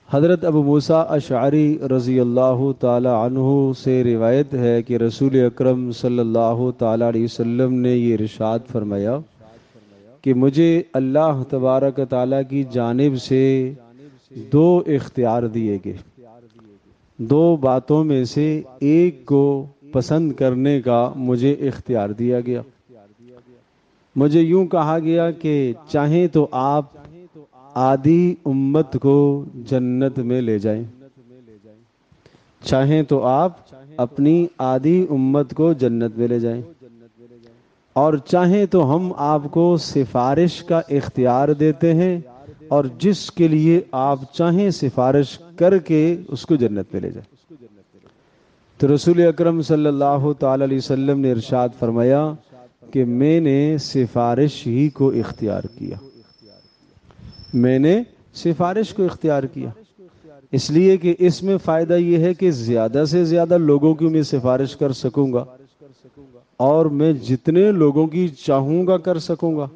حضرت ابو موسیٰ اشعری رضی اللہ تعالی عنہ سے روایت ہے کہ رسول اکرم صلی اللہ تعالی علیہ وسلم نے یہ ارشاد فرمایا کہ مجھے اللہ تبارک تعالیٰ کی جانب سے دو اختیار دیے گئے، دو باتوں میں سے ایک کو پسند کرنے کا مجھے اختیار دیا گیا۔ مجھے یوں کہا گیا کہ چاہیں تو آپ آدھی امت کو جنت میں لے جائیں، چاہیں تو آپ اپنی آدھی امت کو جنت میں لے جائیں، اور چاہیں تو ہم آپ کو سفارش کا اختیار دیتے ہیں، اور جس کے لیے آپ چاہیں سفارش کر کے اس کو جنت میں لے جائیں۔ تو رسول اکرم صلی اللہ تعالی علیہ وسلم نے ارشاد فرمایا کہ میں نے سفارش ہی کو اختیار کیا، میں نے سفارش کو اختیار کیا، اس لیے کہ اس میں فائدہ یہ ہے کہ زیادہ سے زیادہ لوگوں کی میں سفارش کر سکوں گا، اور میں جتنے لوگوں کی چاہوں گا کر سکوں گا۔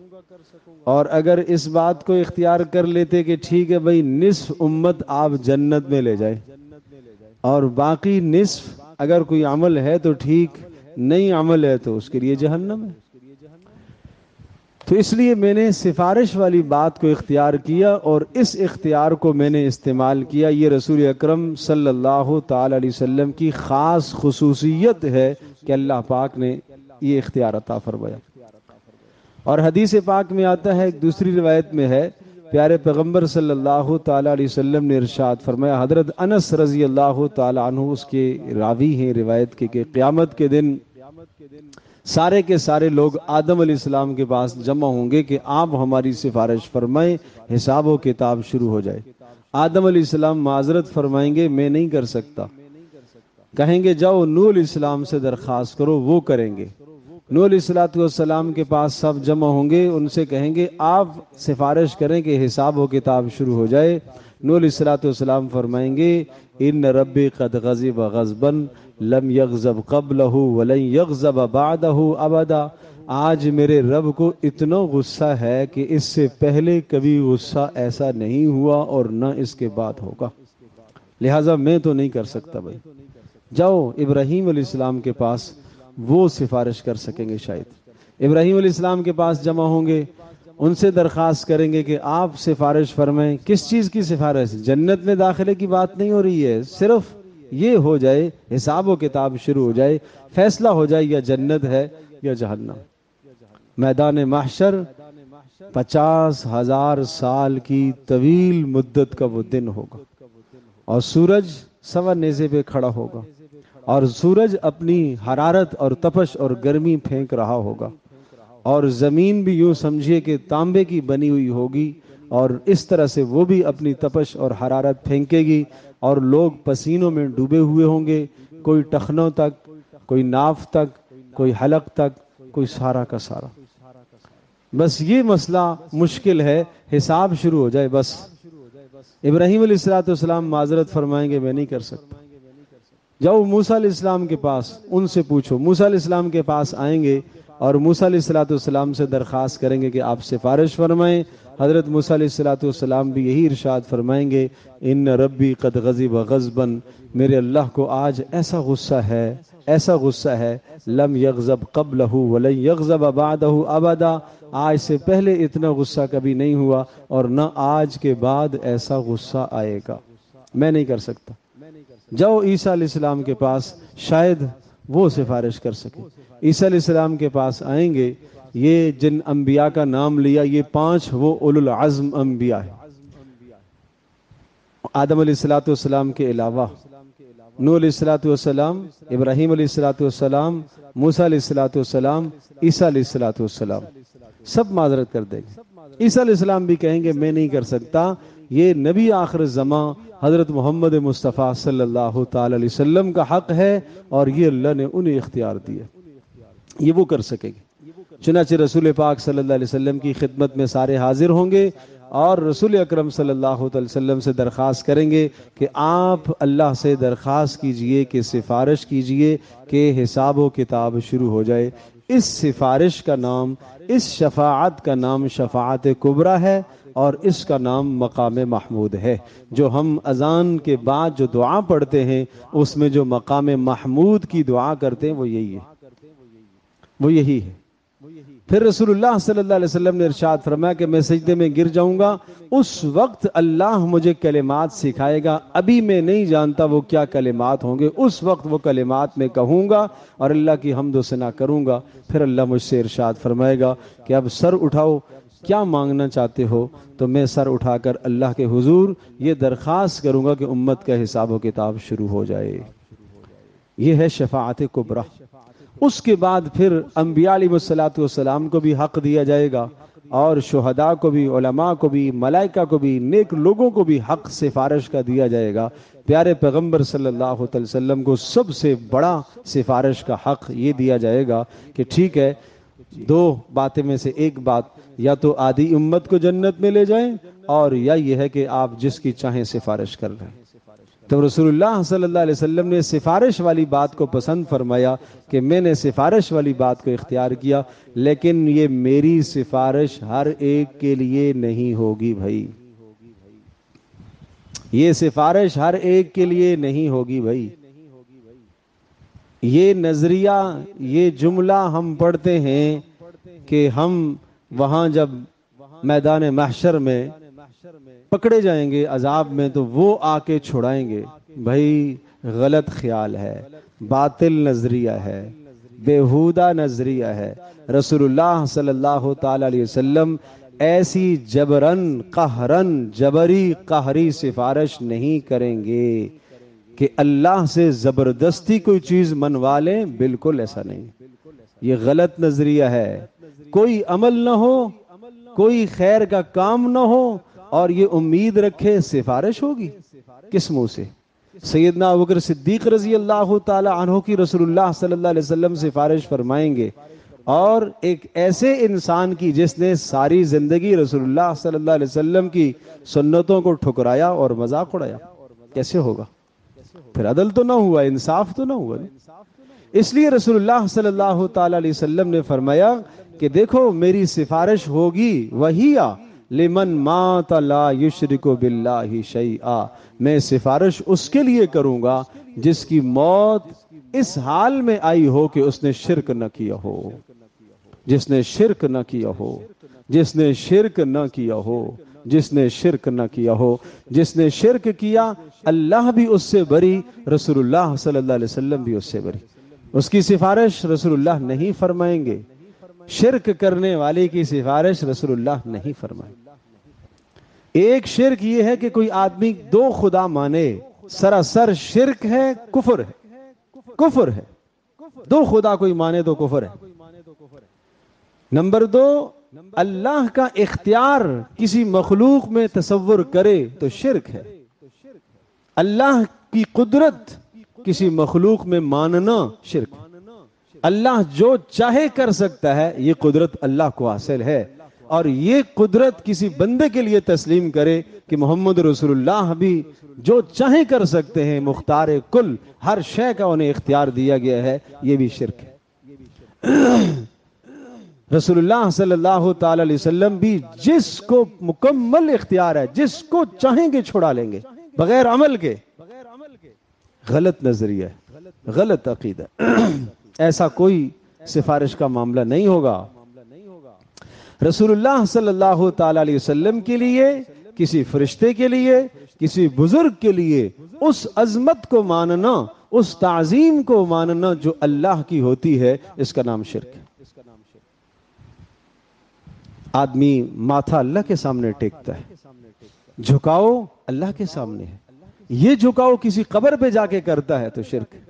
اور اگر اس بات کو اختیار کر لیتے کہ ٹھیک ہے بھائی نصف امت آپ جنت میں لے جائیں، اور باقی نصف اگر کوئی عمل ہے تو ٹھیک، نہیں عمل ہے تو اس کے لیے جہنم ہے، تو اس لیے میں نے سفارش والی بات کو اختیار کیا، اور اس اختیار کو میں نے استعمال کیا۔ یہ رسول اکرم صلی اللہ تعالی علیہ وسلم کی خاص خصوصیت ہے کہ اللہ پاک نے یہ اختیار عطا فرمایا۔ اور حدیث پاک میں آتا ہے، ایک دوسری روایت میں ہے، پیارے پیغمبر صلی اللہ تعالی علیہ وسلم نے ارشاد فرمایا، حضرت انس رضی اللہ تعالی عنہ اس کے راوی ہیں روایت کے، کہ قیامت کے دن سارے کے سارے لوگ آدم علیہ السلام کے پاس جمع ہوں گے کہ آپ ہماری سفارش فرمائیں، حساب و کتاب شروع ہو جائے۔ آدم علیہ السلام معذرت فرمائیں گے، میں نہیں کر سکتا، کہیں گے جاؤ نوح علیہ السلام سے درخواست کرو، وہ کریں گے۔ نوح علیہ السلام کے پاس سب جمع ہوں گے، ان سے کہیں گے آپ سفارش کریں کہ حساب و کتاب شروع ہو جائے۔ نوح علیہ السلام فرمائیں گے ان ربی قد غضب غضبا لم یغضب قبلہ ولن یغضب بعدہ ابدا، آج میرے رب کو اتنا غصہ ہے کہ اس سے پہلے کبھی غصہ ایسا نہیں ہوا اور نہ اس کے بعد ہوگا، لہٰذا میں تو نہیں کر سکتا بھائی۔ جاؤ ابراہیم علیہ السلام کے پاس، وہ سفارش کر سکیں گے شاید۔ ابراہیم علیہ السلام کے پاس جمع ہوں گے، ان سے درخواست کریں گے کہ آپ سفارش فرمائیں۔ کس چیز کی سفارش؟ جنت میں داخلے کی بات نہیں ہو رہی ہے، صرف یہ ہو جائے حساب و کتاب شروع ہو جائے، فیصلہ ہو جائے یا جنت ہے یا جہنم۔ میدان محشر 50,000 سال کی طویل مدت کا وہ دن ہوگا، اور سورج سوا نیزے پہ کھڑا ہوگا، اور سورج اپنی حرارت اور تپش اور گرمی پھینک رہا ہوگا، اور زمین بھی یوں سمجھیے کہ تانبے کی بنی ہوئی ہوگی، اور اس طرح سے وہ بھی اپنی تپش اور حرارت پھینکے گی، اور لوگ پسینوں میں ڈوبے ہوئے ہوں گے، کوئی ٹخنوں تک، کوئی ناف تک، کوئی حلق تک، کوئی سارا کا سارا۔ بس یہ مسئلہ مشکل ہے، حساب شروع ہو جائے بس۔ ابراہیم علیہ السلام معذرت فرمائیں گے میں نہیں کر سکتا، جاؤ موسیٰ علیہ السلام کے پاس، ان سے پوچھو۔ موسیٰ علیہ السلام کے پاس آئیں گے اور موسیٰ علیہ السلام سے درخواست کریں گے کہ آپ سفارش فرمائیں۔ حضرت موسیٰ علیہ السلام بھی یہی ارشاد فرمائیں گے ان ربی قد غضب غضبا، میرے اللہ کو آج ایسا غصہ ہے، ایسا غصہ ہے، لم یغضب قبلہ ولن یغضب بعدہ ابدا، آج سے پہلے اتنا غصہ کبھی نہیں ہوا اور نہ آج کے بعد ایسا غصہ آئے گا، میں نہیں کر سکتا۔ جاؤ عیسیٰ علیہ السلام کے پاس، شاید وہ سفارش کر سکے۔ عیسیٰ علیہ السلام کے پاس آئیں گے، یہ جن انبیاء کا نام لیا یہ 5 وہ اولو العزم انبیاء ہیں، آدم علیہ السلام کے علاوہ نوح علیہ السلام، ابراہیم علیہ السلام، موسیٰ علیہ السلام، عیسیٰ علیہ السلام، سب معذرت کر دیں گے۔ عیسیٰ علیہ السلام بھی کہیں گے میں نہیں کر سکتا، یہ نبی آخر زمان حضرت محمد مصطفیٰ صلی اللہ تعالی علیہ وسلم کا حق ہے، اور یہ اللہ نے انہیں اختیار دیا، یہ وہ کر سکیں گے۔ چنانچہ رسول پاک صلی اللہ علیہ وسلم کی خدمت میں سارے حاضر ہوں گے، اور رسول اکرم صلی اللہ علیہ وسلم سے درخواست کریں گے کہ آپ اللہ سے درخواست کیجئے کہ سفارش کیجئے کہ حساب و کتاب شروع ہو جائے۔ اس سفارش کا نام، اس شفاعت کا نام شفاعت کبریٰ ہے، اور اس کا نام مقام محمود ہے۔ جو ہم اذان کے بعد جو دعا پڑھتے ہیں اس میں جو مقام محمود کی دعا کرتے ہیں وہ یہی ہے، وہ یہی ہے۔ پھر رسول اللہ صلی اللہ علیہ وسلم نے ارشاد فرمایا کہ میں سجدے میں گر جاؤں گا، اس وقت اللہ مجھے کلمات سکھائے گا، ابھی میں نہیں جانتا وہ کیا کلمات ہوں گے، اس وقت وہ کلمات میں کہوں گا اور اللہ کی حمد و ثنا کروں گا۔ پھر اللہ مجھ سے ارشاد فرمائے گا کہ اب سر اٹھاؤ، کیا مانگنا چاہتے ہو؟ تو میں سر اٹھا کر اللہ کے حضور یہ درخواست کروں گا کہ امت کا حساب و کتاب شروع ہو جائے۔ یہ ہے شفاعت کبریٰ۔ اس کے بعد پھر انبیاء علیہ الصلوۃ والسلام کو بھی حق دیا جائے گا، اور شہداء کو بھی، علماء کو بھی، ملائکہ کو بھی، نیک لوگوں کو بھی حق سفارش کا دیا جائے گا۔ پیارے پیغمبر صلی اللہ علیہ وسلم کو سب سے بڑا سفارش کا حق یہ دیا جائے گا کہ ٹھیک ہے، دو باتیں میں سے ایک بات، یا تو آدھی امت کو جنت میں لے جائیں، اور یا یہ ہے کہ آپ جس کی چاہیں سفارش کر لیں۔ تو رسول اللہ صلی اللہ علیہ وسلم نے سفارش والی بات کو پسند فرمایا کہ میں نے سفارش والی بات کو اختیار کیا، لیکن یہ میری سفارش ہر ایک کے لیے نہیں ہوگی بھائی، یہ سفارش ہر ایک کے لیے نہیں ہوگی بھائی۔ یہ نظریہ، یہ جملہ ہم پڑھتے ہیں کہ ہم وہاں جب میدان محشر میں پکڑے جائیں گے عذاب میں تو وہ آ کے چھڑائیں گے، بھائی غلط خیال ہے، باطل نظریہ ہے، بیہودہ نظریہ ہے۔ رسول اللہ صلی اللہ تعالی علیہ وسلم ایسی جبرن قہرن جبری قہری سفارش نہیں کریں گے کہ اللہ سے زبردستی کوئی چیز منوا لیں، بالکل ایسا نہیں، یہ غلط نظریہ ہے۔ کوئی عمل نہ ہو، کوئی خیر کا کام نہ ہو اور یہ امید رکھے سفارش ہوگی، کس منہ سے؟ سیدنا ابوبکر صدیق رضی اللہ تعالی عنہ کی رسول اللہ صلی اللہ علیہ وسلم سفارش فرمائیں گے، اور ایک ایسے انسان کی جس نے ساری زندگی رسول اللہ صلی اللہ علیہ وسلم کی سنتوں کو ٹھکرایا اور مذاق اڑایا، کیسے ہوگا؟ پھر عدل تو نہ ہوا، انصاف تو نہ ہوا۔ اس لیے رسول اللہ صلی اللہ تعالی علیہ وسلم نے فرمایا کہ دیکھو میری سفارش ہوگی وہیا لمن مات لا یشرک باللہ شیئا، میں سفارش اس کے لیے کروں گا جس کی موت اس حال میں آئی ہو کہ اس نے شرک نہ کیا ہو، جس نے شرک نہ کیا ہو، جس نے شرک نہ کیا ہو، جس نے شرک نہ کیا ہو۔ جس نے شرک کیا اللہ بھی اس سے بری، رسول اللہ صلی اللہ علیہ وسلم بھی اس سے بری، اس کی سفارش رسول اللہ نہیں فرمائیں گے، شرک کرنے والے کی سفارش رسول اللہ نہیں فرمائیں۔ ایک شرک یہ ہے کہ کوئی آدمی دو خدا مانے، سراسر شرک ہے، کفر ہے، کفر ہے، دو خدا کوئی مانے تو کفر ہے۔ نمبر دو، اللہ کا اختیار کسی مخلوق میں تصور کرے تو شرک ہے، اللہ کی قدرت کسی مخلوق میں ماننا شرک ہے۔ اللہ جو چاہے کر سکتا ہے، یہ قدرت اللہ کو حاصل ہے، اور یہ قدرت کسی بندے کے لیے تسلیم کرے کہ محمد رسول اللہ بھی جو چاہے کر سکتے ہیں، مختار کل، ہر شے کا انہیں اختیار دیا گیا ہے، یہ بھی شرک ہے۔ رسول اللہ صلی اللہ تعالی علیہ وسلم بھی جس کو مکمل اختیار ہے، جس کو چاہیں گے چھڑا لیں گے بغیر عمل کے، غلط نظریہ ہے، غلط عقیدہ، ایسا کوئی سفارش کا معاملہ نہیں ہوگا۔ رسول اللہ صلی اللہ تعالی علیہ وسلم کے لیے، کسی فرشتے کے لیے، کسی بزرگ کے لیے اس عظمت کو ماننا، اس تعظیم کو ماننا جو اللہ کی ہوتی ہے، اس کا نام شرک ہے۔ آدمی ماتھا اللہ کے سامنے ٹیکتا ہے، جھکاؤ اللہ کے سامنے ہے، یہ جھکاؤ کسی قبر پہ جا کے کرتا ہے تو شرک ہے،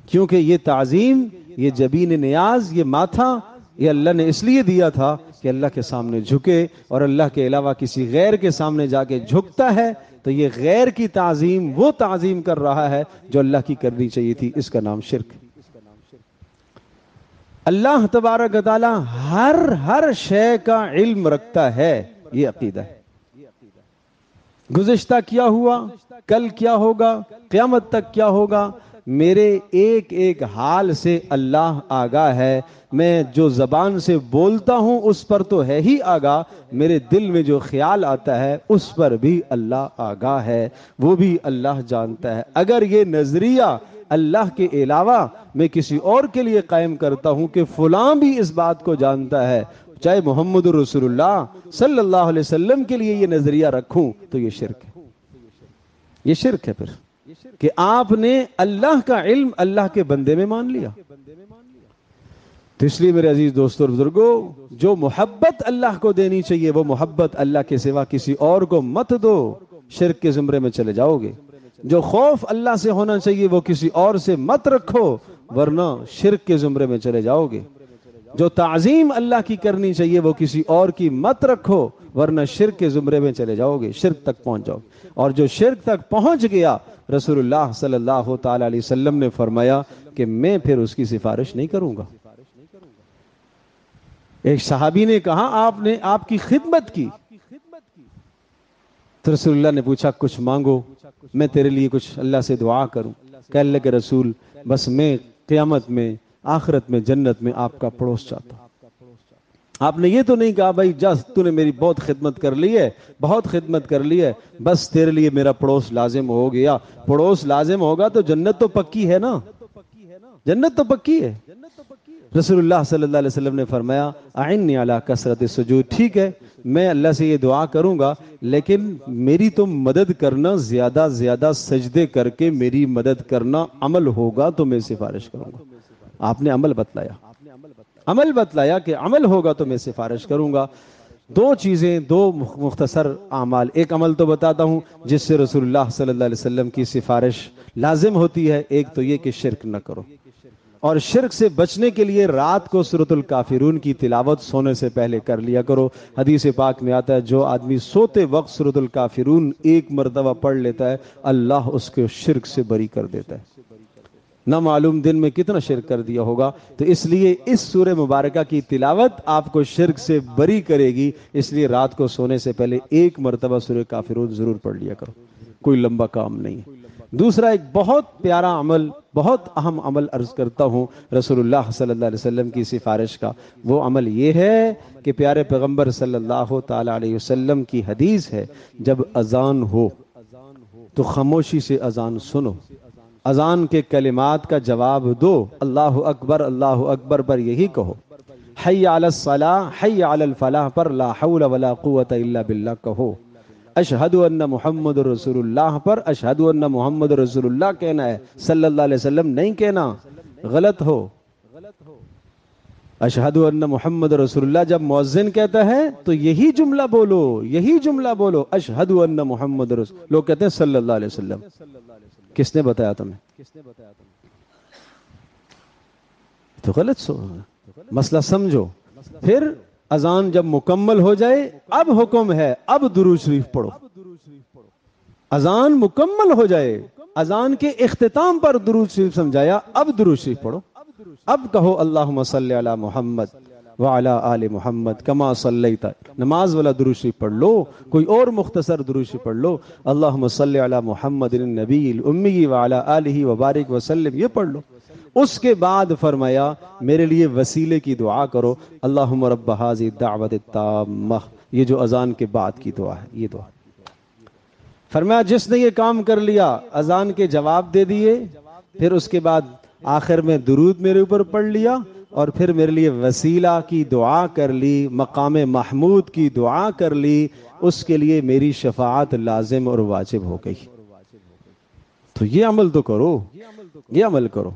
کیونکہ یہ تعظیم، یہ جبین نیاز، یہ ماتھا، یہ اللہ نے اس لیے دیا تھا کہ اللہ کے سامنے جھکے، اور اللہ کے علاوہ کسی غیر کے سامنے جا کے جھکتا ہے تو یہ غیر کی تعظیم وہ تعظیم کر رہا ہے جو اللہ کی کرنی چاہیے تھی، اس کا نام شرک ہے۔ اللہ تبارک و تعالی ہر شے کا علم رکھتا ہے، یہ عقیدہ ہے۔ گزشتہ کیا ہوا، کل کیا ہوگا، قیامت تک کیا ہوگا، میرے ایک ایک حال سے اللہ آگاہ ہے، میں جو زبان سے بولتا ہوں اس پر تو ہے ہی آگاہ، میرے دل میں جو خیال آتا ہے اس پر بھی اللہ آگاہ ہے، وہ بھی اللہ جانتا ہے۔ اگر یہ نظریہ اللہ کے علاوہ میں کسی اور کے لیے قائم کرتا ہوں کہ فلاں بھی اس بات کو جانتا ہے، چاہے محمد رسول اللہ صلی اللہ علیہ وسلم کے لیے یہ نظریہ رکھوں، تو یہ شرک ہے۔ یہ شرک ہے پھر کہ آپ نے اللہ کا علم اللہ کے بندے میں مان لیا۔ تو اس لیے میرے عزیز دوستوں اور بزرگوں، جو محبت اللہ کو دینی چاہیے وہ محبت اللہ کے سوا کسی اور کو مت دو، شرک کے زمرے میں چلے جاؤ گے۔ جو خوف اللہ سے ہونا چاہیے وہ کسی اور سے مت رکھو، ورنہ شرک کے زمرے میں چلے جاؤ گے۔ جو تعظیم اللہ کی کرنی چاہیے وہ کسی اور کی مت رکھو، ورنہ شرک کے زمرے میں چلے جاؤ گے، شرک تک پہنچ جاؤ گے۔ اور جو شرک تک پہنچ گیا، رسول اللہ صلی اللہ تعالی علیہ وسلم نے فرمایا کہ میں پھر اس کی سفارش نہیں کروں گا۔ ایک صحابی نے کہا آپ کی خدمت کی، تو رسول اللہ نے پوچھا کچھ مانگو، میں تیرے لیے کچھ اللہ سے دعا کروں۔ کہ اللہ کے رسول، بس میں قیامت میں آخرت میں جنت میں آپ کا پڑوس چاہتا ہوں۔ آپ نے یہ تو نہیں کہا بھائی جا تو نے میری بہت خدمت کر لی ہے، بہت خدمت کر لی ہے، بس تیرے لیے میرا پڑوس لازم ہو گیا۔ پڑوس لازم ہوگا تو جنت تو پکی ہے نا، جنت تو پکی ہے۔ رسول اللہ صلی اللہ علیہ وسلم نے فرمایا اعنی علی کثرت السجود، ٹھیک ہے میں اللہ سے یہ دعا کروں گا، لیکن میری تو مدد کرنا، زیادہ زیادہ سجدے کر کے میری مدد کرنا، عمل ہوگا تو میں سفارش کروں گا۔ آپ نے عمل بتلایا کہ عمل ہوگا تو میں سفارش کروں گا۔ دو چیزیں، دو مختصر اعمال، ایک عمل تو بتاتا ہوں جس سے رسول اللہ صلی اللہ علیہ وسلم کی سفارش لازم ہوتی ہے۔ ایک تو یہ کہ شرک نہ کرو، اور شرک سے بچنے کے لیے رات کو سورۃ الکافرون کی تلاوت سونے سے پہلے کر لیا کرو۔ حدیث پاک میں آتا ہے جو آدمی سوتے وقت سورۃ الکافرون ایک مرتبہ پڑھ لیتا ہے، اللہ اس کو شرک سے بری کر دیتا ہے۔ نہ معلوم دن میں کتنا شرک کر دیا ہوگا، تو اس لیے اس سورہ مبارکہ کی تلاوت آپ کو شرک سے بری کرے گی، اس لیے رات کو سونے سے پہلے ایک مرتبہ سورہ کافرون ضرور پڑھ لیا کرو، کوئی لمبا کام نہیں ہے۔ دوسرا ایک بہت پیارا عمل، بہت اہم عمل عرض کرتا ہوں رسول اللہ صلی اللہ علیہ وسلم کی سفارش کا، وہ عمل یہ ہے کہ پیارے پیغمبر صلی اللہ تعالی علیہ وسلم کی حدیث ہے، جب اذان ہو تو خاموشی سے اذان سنو، اذان کے کلمات کا جواب دو، اللہ اکبر پر یہی کہو، حی علی الصلاۃ حی علی الفلاح پر لا حول ولا قوت الا باللہ کہو، اشہد ان محمد رسول اللہ پر اشہد ان محمد رسول اللہ کہنا ہے، صلی اللہ علیہ وسلم نہیں کہنا، غلط ہو۔ اشہد ان محمد رسول اللہ جب مؤذن کہتا ہے تو یہی جملہ بولو، اشہد ان محمد رسول، لوگ کہتے ہیں صلی اللہ علیہ وسلم، کس نے بتایا تمہیں؟ تو غلط سو مسئلہ سمجھو۔ پھر اذان جب مکمل ہو جائے اب حکم ہے اب درود شریف پڑھو، اذان مکمل ہو جائے، اذان کے اختتام پر درود شریف سمجھایا، اب درود شریف پڑھو، اب کہو اللہم صلی علی محمد وعلی آل محمد کما صلیت، نماز والا درود شریف پڑھ لو، کوئی اور مختصر درود شریف پڑھ لو، اللہم صلی علی محمد النبی الامی وعلی آلہ وبارک وسلم، یہ پڑھ لو۔ اس کے بعد فرمایا میرے لیے وسیلے کی دعا کرو، اللہم رب ھذہ الدعوۃ التامہ، یہ جو اذان کے بعد کی دعا ہے، یہ دعا۔ فرمایا جس نے یہ کام کر لیا، اذان کے جواب دے دیے، پھر اس کے بعد آخر میں درود میرے اوپر پڑھ لیا، اور پھر میرے لیے وسیلہ کی دعا کر لی، مقام محمود کی دعا کر لی، اس کے لیے میری شفاعت لازم اور واجب ہو گئی۔ تو یہ عمل تو کرو، یہ عمل کرو،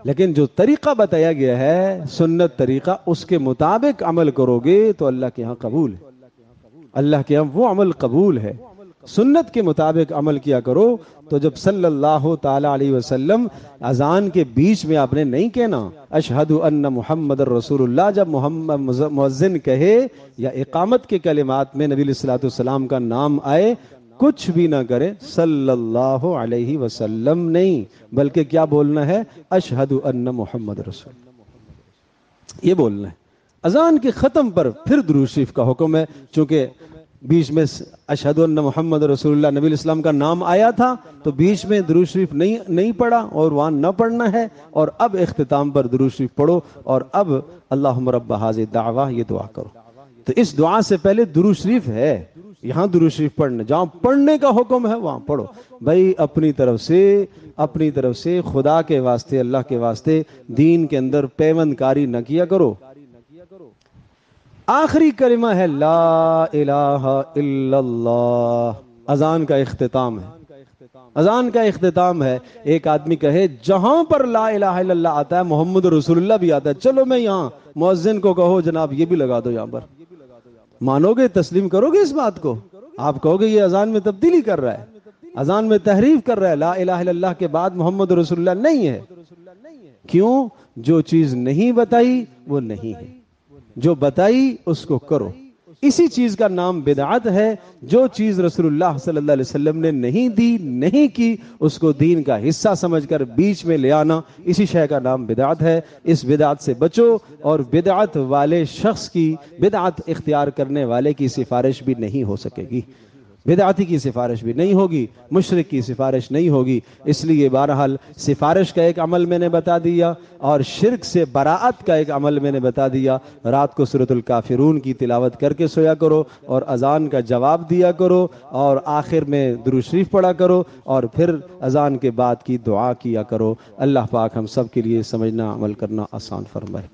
لیکن جو طریقہ بتایا گیا ہے سنت طریقہ، اس کے مطابق عمل کرو گے تو اللہ کے ہاں قبول ہے، اللہ کے ہاں وہ عمل قبول ہے۔ سنت کے مطابق عمل کیا کرو۔ تو جب صلی اللہ تعالی علیہ وسلم اذان کے بیچ میں آپ نے نہیں کہنا اشہد ان محمد رسول اللہ، جب محمد مؤذن کہے یا اقامت کے کلمات میں نبی علیہ السلام کا نام آئے، کچھ بھی نہ کرے صلی اللہ علیہ وسلم نہیں، بلکہ کیا بولنا ہے؟ اشہد ان محمد رسول، یہ بولنا ہے۔ اذان کے ختم پر پھر درود شریف کا حکم ہے، چونکہ بیچ میں اشہد ان محمد رسول اللہ نبی الاسلام کا نام آیا تھا تو بیچ میں درود شریف نہیں پڑھا اور وہاں نہ پڑھنا ہے، اور اب اختتام پر درود شریف پڑھو، اور اب اللہم رب ھذہ الدعوہ یہ دعا کرو۔ تو اس دعا سے پہلے درود شریف ہے، یہاں درود شریف پڑھنا، جہاں پڑھنے کا حکم ہے وہاں پڑھو۔ بھائی اپنی طرف سے خدا کے واسطے، اللہ کے واسطے دین کے اندر پیوند کاری نہ کیا کرو۔ آخری کلمہ ہے لا الہ الا اللہ، اذان کا اختتام ہے، اذان کا اختتام ہے۔ ایک آدمی کہے جہاں پر لا الہ الا اللہ آتا ہے محمد رسول اللہ بھی آتا ہے، چلو میں یہاں مؤذن کو کہو جناب یہ بھی لگا دو یہاں پر، مانو گے، تسلیم کرو گے اس بات کو؟ آپ کہو گے یہ اذان میں تبدیلی کر رہا ہے، اذان میں تحریف کر رہا ہے، لا الہ الا اللہ کے بعد محمد رسول اللہ نہیں ہے۔ کیوں؟ جو چیز نہیں بتائی وہ نہیں ہے، جو بتائی اس کو کرو۔ اسی چیز کا نام بدعت ہے، جو چیز رسول اللہ صلی اللہ علیہ وسلم نے نہیں دی، نہیں کی، اس کو دین کا حصہ سمجھ کر بیچ میں لے آنا، اسی شے کا نام بدعت ہے۔ اس بدعت سے بچو، اور بدعت والے شخص کی، بدعت اختیار کرنے والے کی سفارش بھی نہیں ہو سکے گی، بدعتی کی سفارش بھی نہیں ہوگی، مشرک کی سفارش نہیں ہوگی۔ اس لیے بہرحال سفارش کا ایک عمل میں نے بتا دیا، اور شرک سے براعت کا ایک عمل میں نے بتا دیا۔ رات کو سورۃ الکافرون کی تلاوت کر کے سویا کرو، اور اذان کا جواب دیا کرو، اور آخر میں درود شریف پڑھا کرو، اور پھر اذان کے بعد کی دعا کیا کرو۔ اللہ پاک ہم سب کے لیے سمجھنا، عمل کرنا آسان فرمائے۔